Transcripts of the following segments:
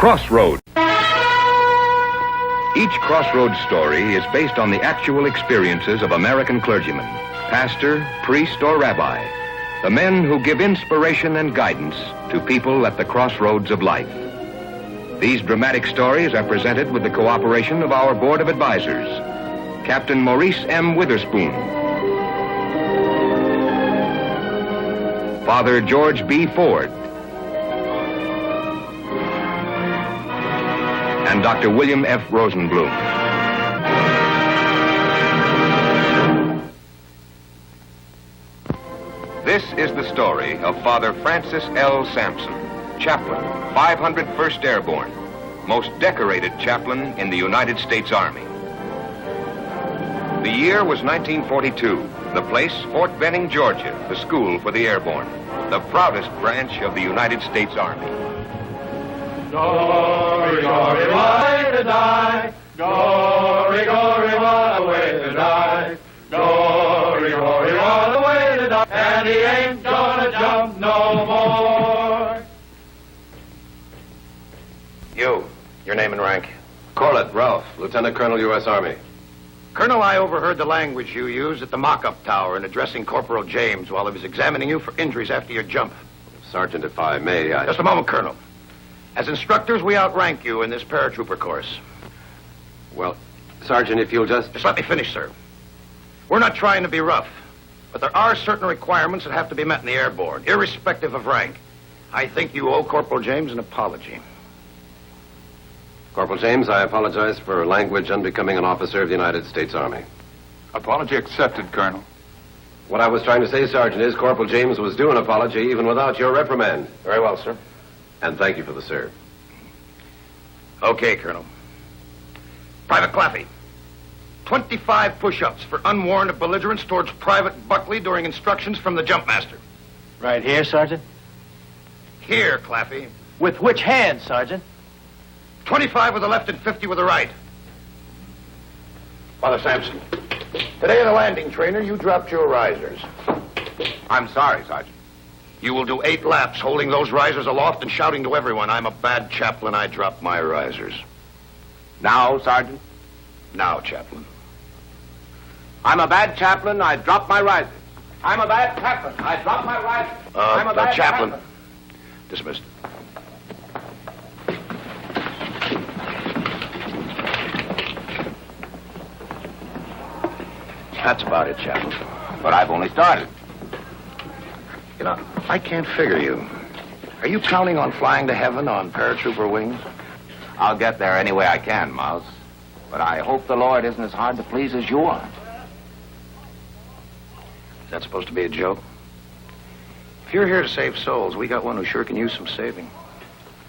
Crossroad. Each Crossroads story is based on the actual experiences of American clergymen, pastor, priest, or rabbi, the men who give inspiration and guidance to people at the crossroads of life. These dramatic stories are presented with the cooperation of our Board of Advisors, Captain Maurice M. Witherspoon, Father George B. Ford, and Dr. William F. Rosenblum. This is the story of Father Francis L. Samson, chaplain, 501st Airborne, most decorated chaplain in the United States Army. The year was 1942. The place, Fort Benning, Georgia, the school for the airborne, the proudest branch of the United States Army. Glory, glory, why to die? Glory, glory, what a way to die. Glory, glory, what a way to die. And he ain't gonna jump no more. Your name and rank? Corlett, Ralph, Lieutenant Colonel, U.S. Army. Colonel, I overheard the language you used at the mock-up tower in addressing Corporal James while he was examining you for injuries after your jump. Sergeant, if I may, Just a moment, Colonel. As instructors, we outrank you in this paratrooper course. Well, Sergeant, if you'll just... Just let me finish, sir. We're not trying to be rough, but there are certain requirements that have to be met in the airborne, irrespective of rank. I think you owe Corporal James an apology. Corporal James, I apologize for language unbecoming an officer of the United States Army. Apology accepted, Colonel. What I was trying to say, Sergeant, is Corporal James was due an apology even without your reprimand. Very well, sir. And thank you for the serve. Okay, Colonel. Private Claffey, 25 push-ups for unwarranted belligerence towards Private Buckley during instructions from the jump master. Right here, Sergeant? Here, Claffey. With which hand, Sergeant? 25 with the left and 50 with the right. Father Samson, today in the landing trainer, you dropped your risers. I'm sorry, Sergeant. You will do 8 laps holding those risers aloft and shouting to everyone, I'm a bad chaplain, I dropped my risers. Now, Sergeant? Now, chaplain. I'm a bad chaplain, I dropped my risers. I'm a bad chaplain, I dropped my risers. I'm a bad chaplain. Dismissed. That's about it, chaplain. But I've only started. You know, I can't figure you. Are you counting on flying to heaven on paratrooper wings? I'll get there any way I can, Mouse. But I hope the Lord isn't as hard to please as you are. Is that supposed to be a joke? If you're here to save souls, we got one who sure can use some saving.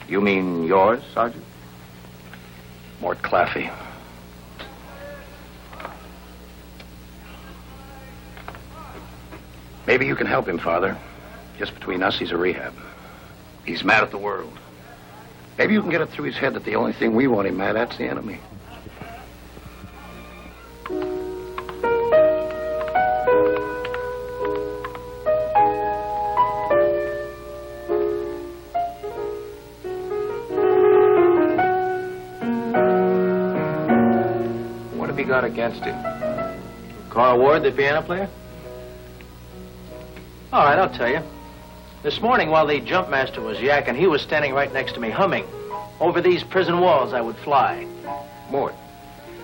You mean yours, Sergeant? Mort Claffey. Maybe you can help him, Father. Just between us, he's a rehab. He's mad at the world. Maybe you can get it through his head that the only thing we want him mad at's the enemy. What have you got against him? Carl Ward, the piano player? All right, I'll tell you. This morning, while the jump master was yakking, he was standing right next to me, humming. Over these prison walls I would fly. Mort,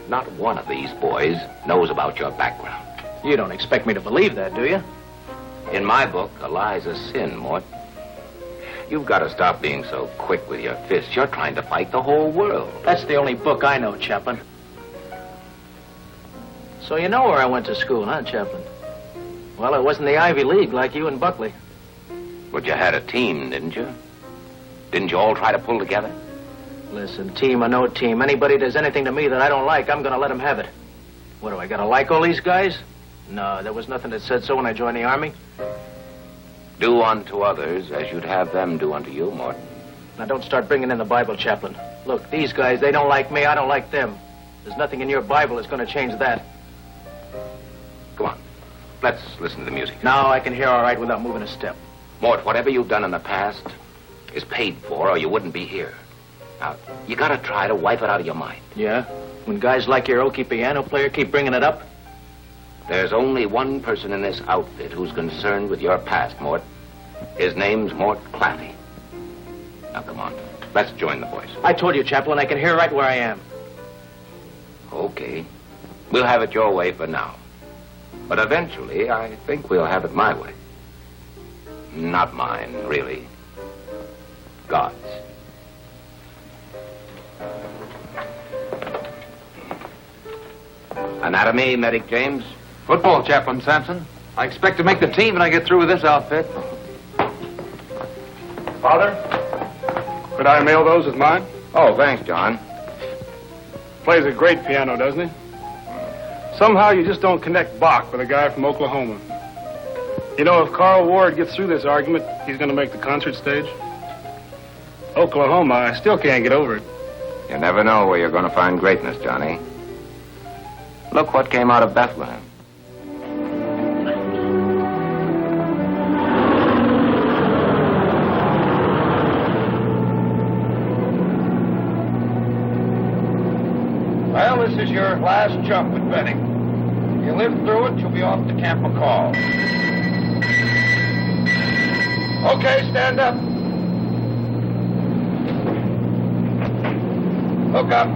not one of these boys knows about your background. You don't expect me to believe that, do you? In my book, a lie's a sin, Mort. You've got to stop being so quick with your fists. You're trying to fight the whole world. That's the only book I know, Chaplain. So you know where I went to school, huh, Chaplain? Well, it wasn't the Ivy League like you and Buckley. But you had a team, didn't you? Didn't you all try to pull together? Listen, team or no team, anybody does anything to me that I don't like, I'm gonna let him have it. What, do I gotta like all these guys? No, there was nothing that said so when I joined the Army. Do unto others as you'd have them do unto you, Mort. Now, don't start bringing in the Bible, Chaplain. Look, these guys, they don't like me, I don't like them. There's nothing in your Bible that's gonna change that. Come on. Let's listen to the music. Now I can hear all right without moving a step. Mort, whatever you've done in the past is paid for, or you wouldn't be here. Now, you gotta try to wipe it out of your mind. Yeah? When guys like your Okie piano player keep bringing it up? There's only one person in this outfit who's concerned with your past, Mort. His name's Mort Claffey. Now, come on. Let's join the boys. I told you, Chaplain, I can hear right where I am. Okay. We'll have it your way for now. But eventually, I think we'll have it my way. Not mine, really. God's. Anatomy, Medic James. Football, Chaplain Samson. I expect to make the team when I get through with this outfit. Father, could I mail those as mine? Oh, thanks, John. Plays a great piano, doesn't he? Somehow you just don't connect Bach with a guy from Oklahoma. You know, if Carl Ward gets through this argument, he's going to make the concert stage. Oklahoma, I still can't get over it. You never know where you're going to find greatness, Johnny. Look what came out of Bethlehem. Well, this is your last jump at Benning. If you live through it, you'll be off to Camp McCall. Okay, stand up. Look up.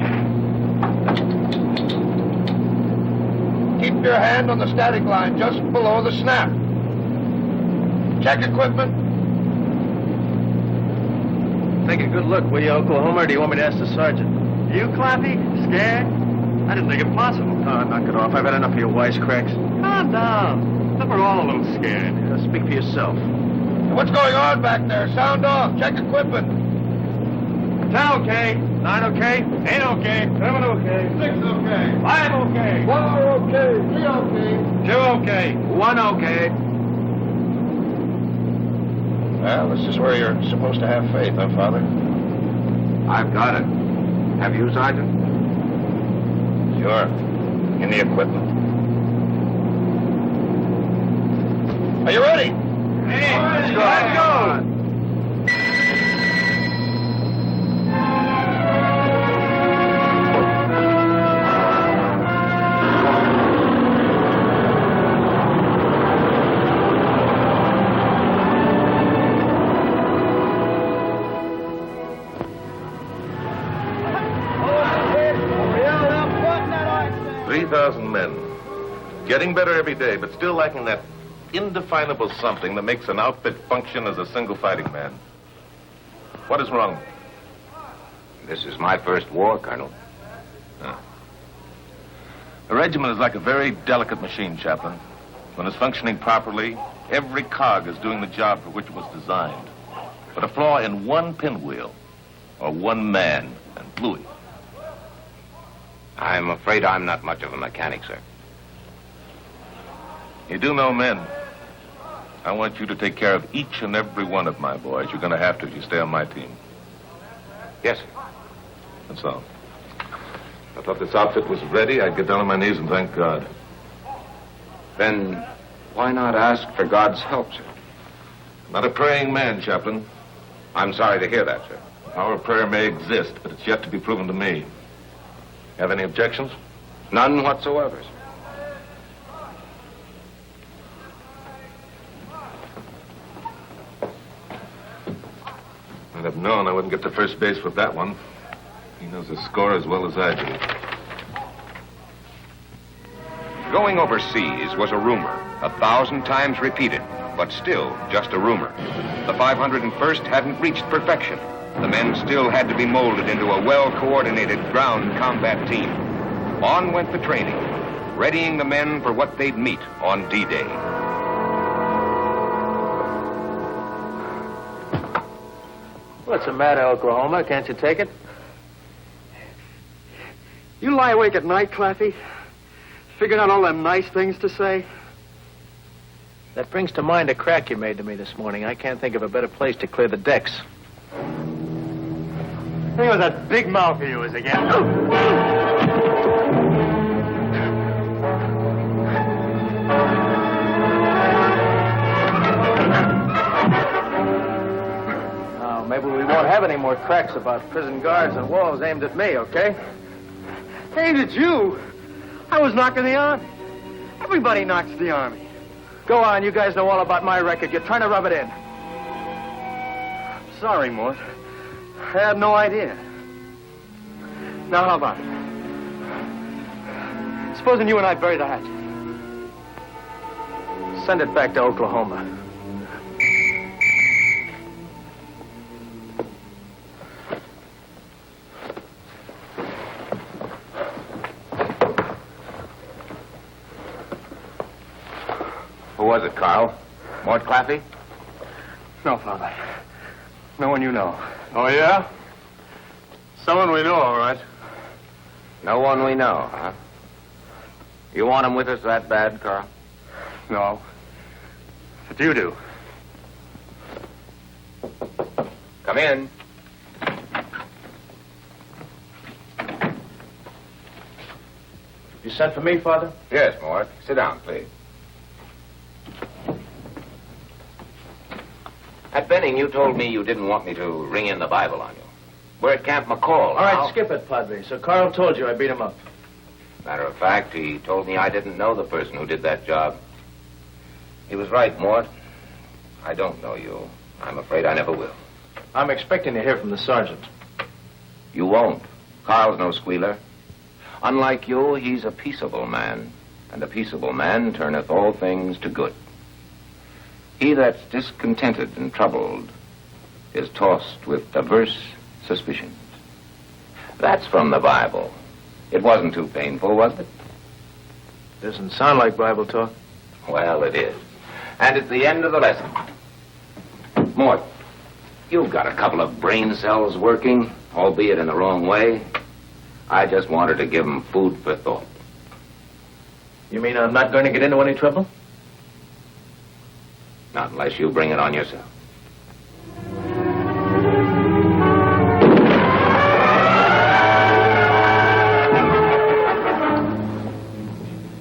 Keep your hand on the static line just below the snap. Check equipment. Take a good look, will you, Oklahoma, or do you want me to ask the sergeant? You, Clappy? Scared? I didn't think it possible. Oh, knock it off. I've had enough of your wisecracks. Calm down. We're all a little scared. Speak for yourself. What's going on back there? Sound off. Check equipment. 10 okay. 9 okay. 8 okay. 7 okay. 6 okay. 5 okay. 4 okay. 3 okay. 2 okay. 1 okay. Well, this is where you're supposed to have faith, huh, Father? I've got it. Have you, Sergeant? Sure. In the equipment. Are you ready? Hey, let's go. Let's go. Getting better every day, but still lacking that indefinable something that makes an outfit function as a single fighting man. What is wrong? This is my first war, Colonel. A regiment is like a very delicate machine, Chaplain. When it's functioning properly, every cog is doing the job for which it was designed. But a flaw in one pinwheel, or one man, and Bluey. I'm afraid I'm not much of a mechanic, sir. You do know men. I want you to take care of each and every one of my boys. You're going to have to if you stay on my team. Yes, sir. That's all. I thought this outfit was ready. I'd get down on my knees and thank God. Then why not ask for God's help, sir? Not a praying man, Chaplain. I'm sorry to hear that, sir. The power of prayer may exist, but it's yet to be proven to me. Have any objections? None whatsoever, sir. I'd have known I wouldn't get to first base with that one. He knows the score as well as I do. Going overseas was a rumor, 1,000 times repeated, but still just a rumor. The 501st hadn't reached perfection. The men still had to be molded into a well-coordinated ground combat team. On went the training, readying the men for what they'd meet on D-Day. What's the matter, Oklahoma? Can't you take it? You lie awake at night, Claffy, figuring out all them nice things to say? That brings to mind a crack you made to me this morning. I can't think of a better place to clear the decks. Think of that big mouth of yours again. maybe we won't have any more cracks about prison guards and walls aimed at me, okay? Aimed at you? I was knocking the Army. Everybody knocks the Army. Go on, you guys know all about my record. You're trying to rub it in. Sorry, Mort. I had no idea. Now, how about it? Supposing you and I bury the hatchet. Send it back to Oklahoma. Who was it, Carl? Mort Claffey? No, Father. No one you know. Oh, yeah? Someone we know, all right. No one we know, huh? You want him with us that bad, Carl? No. But you do. Come in. You sent for me, Father? Yes, Mort. Sit down, please. At Benning, you told me you didn't want me to ring in the Bible on you. We're at Camp McCall. All right, now. skip it, Padre. So Carl told you I beat him up. Matter of fact, he told me I didn't know the person who did that job. He was right, Mort. I don't know you. I'm afraid I never will. I'm expecting to hear from the sergeant. You won't. Carl's no squealer. Unlike you, he's a peaceable man, and a peaceable man turneth all things to good. He that's discontented and troubled is tossed with diverse suspicions. That's from the Bible. It wasn't too painful, was it? Doesn't sound like Bible talk. Well, it is. And it's the end of the lesson. Mort, you've got a couple of brain cells working, albeit in the wrong way. I just wanted to give them food for thought. You mean I'm not going to get into any trouble? Not unless you bring it on yourself.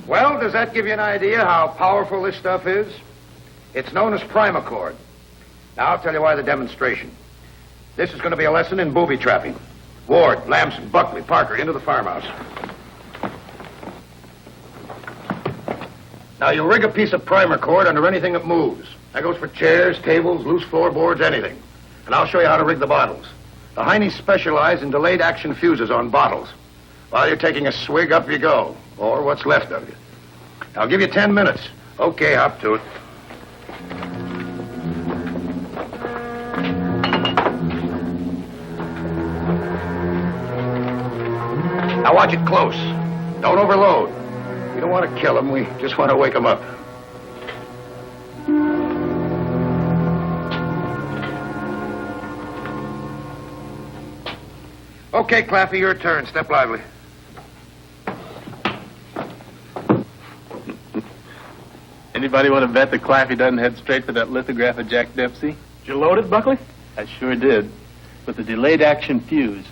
Well, does that give you an idea how powerful this stuff is? It's known as primacord. Now, I'll tell you why the demonstration. This is going to be a lesson in booby trapping. Ward, Lamson, Buckley, Parker, into the farmhouse. Now, you rig a piece of primer cord under anything that moves. That goes for chairs, tables, loose floorboards, anything. And I'll show you how to rig the bottles. The Heinies specialize in delayed action fuses on bottles. While you're taking a swig, up you go. Or what's left of you. I'll give you 10 minutes. Okay, hop to it. Now watch it close. Don't overload. We don't want to kill him. We just want to wake him up. Okay, Claffey, your turn. Step lively. Anybody want to bet that Claffey doesn't head straight for that lithograph of Jack Dempsey? Did you load it, Buckley? I sure did. With the delayed action fuse.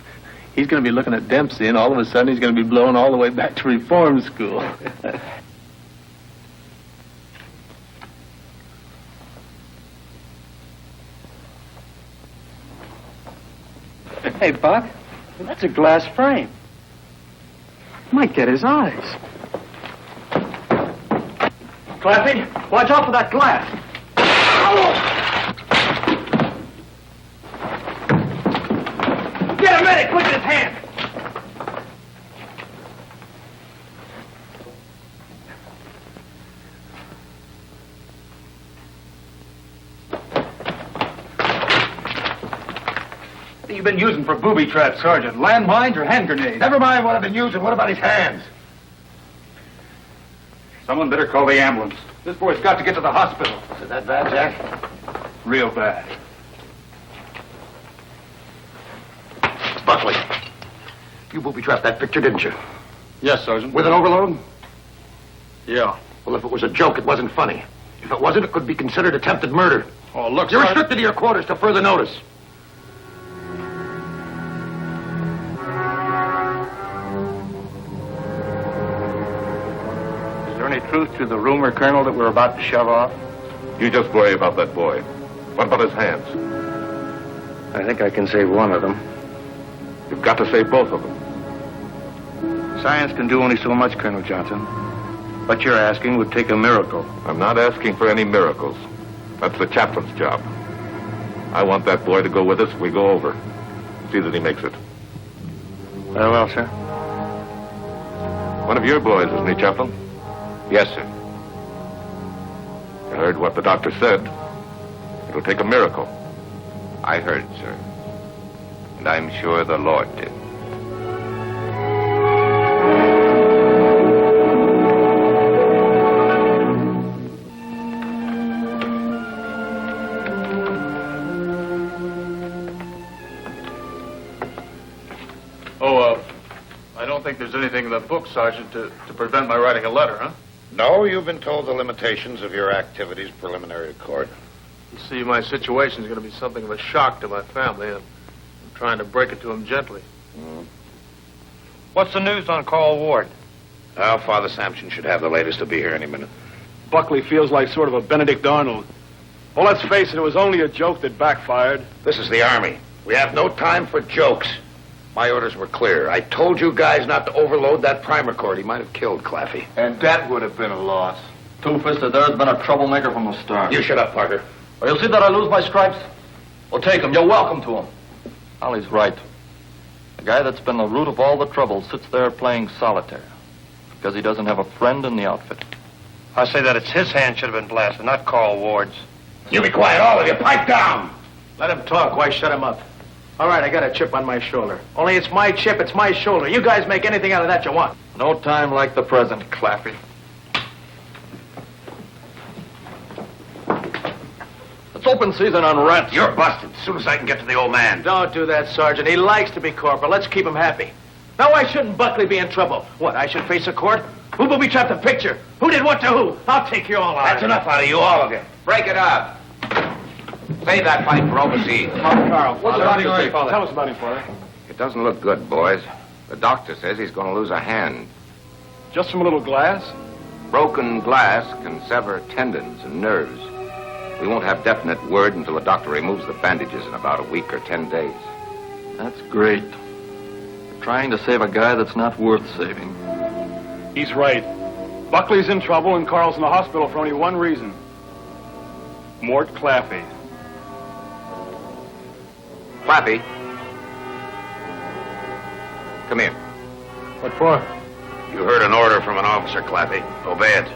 He's going to be looking at Dempsey, and all of a sudden he's going to be blown all the way back to reform school. Hey, Buck, that's a glass frame. Might get his eyes. Claffey, watch out for that glass. Get a medic, quick in his hand. What have you been using for booby traps, Sergeant? Landmines or hand grenades? Never mind what I've been using. What about his hands? Someone better call the ambulance. This boy's got to get to the hospital. Is it that bad, Jack? Real bad. Buckley, you booby-trapped that picture, didn't you? Yes, Sergeant. With an overload? Yeah. Well, if it was a joke, it wasn't funny. If it wasn't, it could be considered attempted murder. Oh, look, You're Sergeant. restricted to your quarters till further notice. Is there any truth to the rumor, Colonel, that we're about to shove off? You just worry about that boy. What about his hands? I think I can save one of them. You've got to save both of them. Science can do only so much, Colonel Johnson. What you're asking would take a miracle. I'm not asking for any miracles. That's the chaplain's job. I want that boy to go with us if we go over. See that he makes it. Very well, sir. One of your boys, isn't he, Chaplain? Yes, sir. You heard what the doctor said. It'll take a miracle. I heard, sir. And I'm sure the Lord did. I don't think there's anything in the book, Sergeant, to prevent my writing a letter, huh? No, you've been told the limitations of your activities preliminary to court. You see, my situation is going to be something of a shock to my family, and I'm trying to break it to them gently. What's the news on Carl Ward? Well, Father Samson should have the latest to be here any minute. Buckley feels like sort of a Benedict Arnold. Well, let's face it, it was only a joke that backfired. This is the Army. We have no time for jokes. My orders were clear. I told you guys not to overload that primer cord. He might have killed Claffey. And that would have been a loss. Two-Fisted there's been a troublemaker from the start. You shut up, Parker. Well, you'll see that I lose my stripes. Well, take him. You're welcome to him. Ollie's right. The guy that's been the root of all the trouble sits there playing solitaire because he doesn't have a friend in the outfit. I say that it's his hand should have been blasted, not Carl Ward's. You be quiet, all of you. Pipe down. Let him talk. Why shut him up? All right, I got a chip on my shoulder. Only it's my chip, it's my shoulder. You guys make anything out of that you want. No time like the present, Claffey. It's open season on rent. You're busted as soon as I can get to the old man. Don't do that, Sergeant. He likes to be corporal. Let's keep him happy. Now, why shouldn't Buckley be in trouble? What, I should face a court? Who booby-trapped the picture? Who did what to who? I'll take you all out. That's enough out of you, all of you. Break it up. Save that fight for overseas. Carl, what's the doctor say, Father? Tell us about him, Father. It doesn't look good, boys. The doctor says he's going to lose a hand. Just from a little glass? Broken glass can sever tendons and nerves. We won't have definite word until the doctor removes the bandages in about a week or 10 days. That's great. You're trying to save a guy that's not worth saving. He's right. Buckley's in trouble and Carl's in the hospital for only one reason. Mort Claffey. Claffey. Come here. What for? You heard an order from an officer, Claffey. Obey it.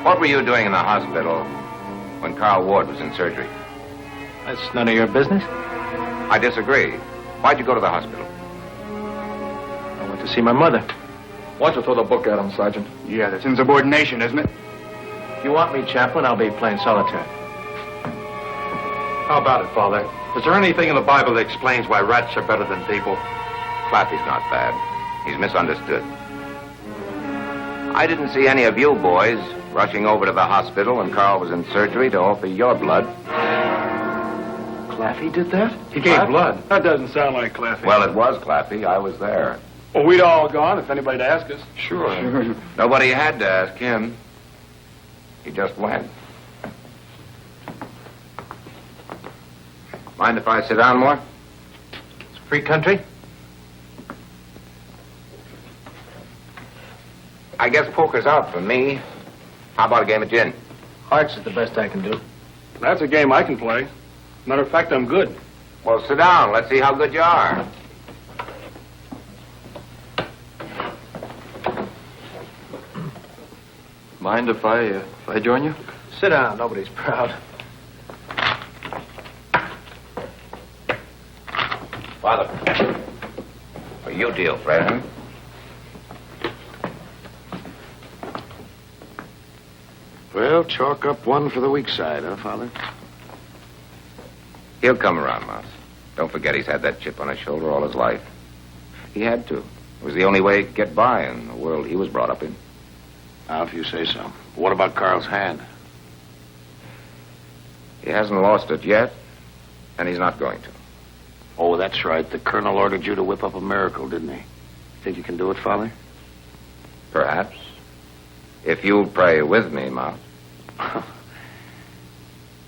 What were you doing in the hospital when Carl Ward was in surgery? That's none of your business. I disagree. Why'd you go to the hospital? I went to see my mother. Why don't you throw the book at him, Sergeant? Yeah, that's insubordination, isn't it? If you want me, Chaplain, I'll be playing solitaire. How about it, Father? Is there anything in the Bible that explains why rats are better than people? Claffey's not bad. He's misunderstood. I didn't see any of you boys rushing over to the hospital when Carl was in surgery to offer your blood. Claffey did that? He gave blood. That doesn't sound like Claffey. Well, it was Claffey. I was there. Well, we'd all gone if anybody'd asked us. Sure. Nobody had to ask him. He just went. Mind if I sit down more? It's a free country. I guess poker's out for me. How about a game of gin? Hearts is the best I can do. That's a game I can play. Matter of fact, I'm good. Well, sit down. Let's see how good you are. Mind if I join you? Sit down. Nobody's proud. Father. Well, you deal, Fred, huh? Well, chalk up one for the weak side, huh, Father? He'll come around, Mouse. Don't forget he's had that chip on his shoulder all his life. He had to. It was the only way he could get by in the world he was brought up in. Now, if you say so. What about Carl's hand? He hasn't lost it yet, and he's not going to. Oh, that's right. The colonel ordered you to whip up a miracle, didn't he? Think you can do it, Father? Perhaps. If you'll pray with me, Mouse.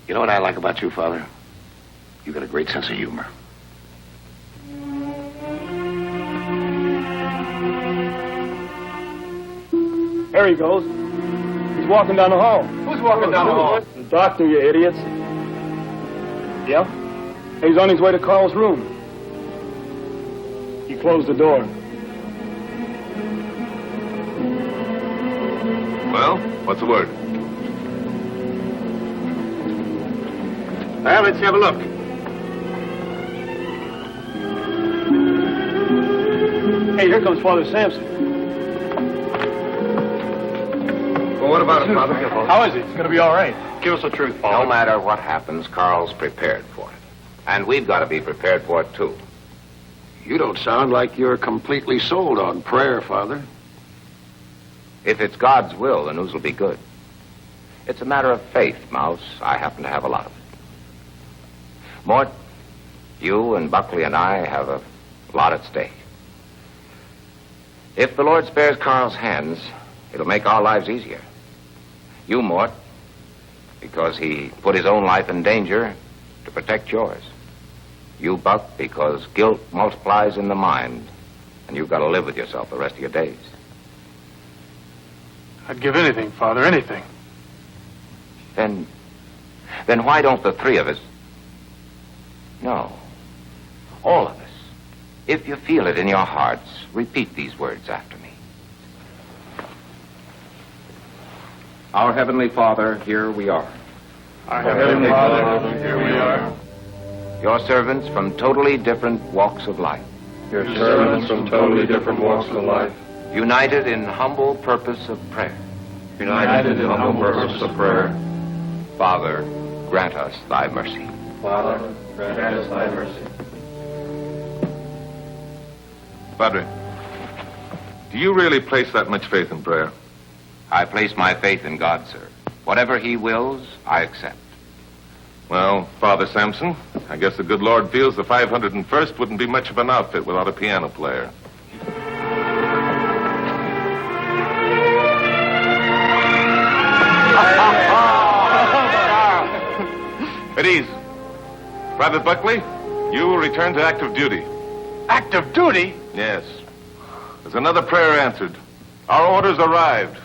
You know what I like about you, Father? You've got a great sense of humor. There he goes. He's walking down the hall. Who's walking down the hall? The doctor, you idiots. Yeah? He's on his way to Carl's room. He closed the door. Well, what's the word? Well, let's have a look. Hey, here comes Father Samson. Well, what about it, Father? How is he? It's going to be all right. Give us the truth, Father. No matter what happens, Carl's prepared for it. And we've got to be prepared for it, too. You don't sound like you're completely sold on prayer, Father. If it's God's will, the news will be good. It's a matter of faith, Mouse. I happen to have a lot of it. Mort, you and Buckley and I have a lot at stake. If the Lord spares Carl's hands, it'll make our lives easier. You, Mort, because he put his own life in danger to protect yours. You, Buck, because guilt multiplies in the mind, and you've got to live with yourself the rest of your days. I'd give anything, Father, anything. Then why don't the three of us? No, all of us. If you feel it in your hearts, repeat these words after me. Our Heavenly Father, here we are. Our Heavenly Father, here we are. Your servants from totally different walks of life. Your servants from totally different walks of life. United in humble purpose of prayer. United in humble purpose of prayer. Father, grant us thy mercy. Father, grant us thy mercy. Padre, do you really place that much faith in prayer? I place my faith in God, sir. Whatever he wills, I accept. Well, Father Samson, I guess the good Lord feels the 501st wouldn't be much of an outfit without a piano player. At ease. Private Buckley, you will return to active duty. Active duty? Yes. There's another prayer answered. Our orders arrived.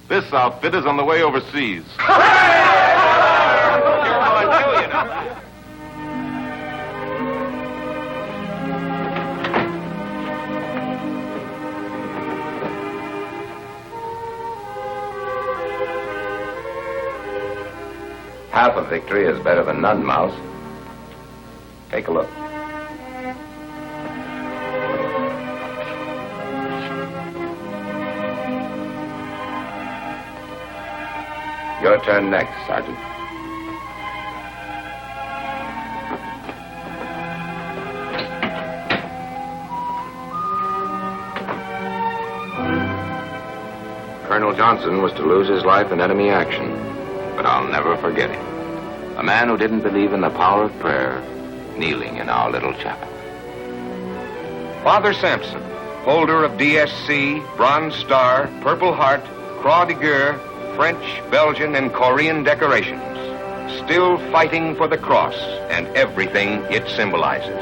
This outfit is on the way overseas. Half a victory is better than none, Mouse. Take a look. Your turn next, Sergeant. Colonel Johnson was to lose his life in enemy action, but I'll never forget him. A man who didn't believe in the power of prayer, kneeling in our little chapel. Father Samson, holder of DSC, Bronze Star, Purple Heart, Croix de Guerre, French, Belgian, and Korean decorations, still fighting for the cross and everything it symbolizes.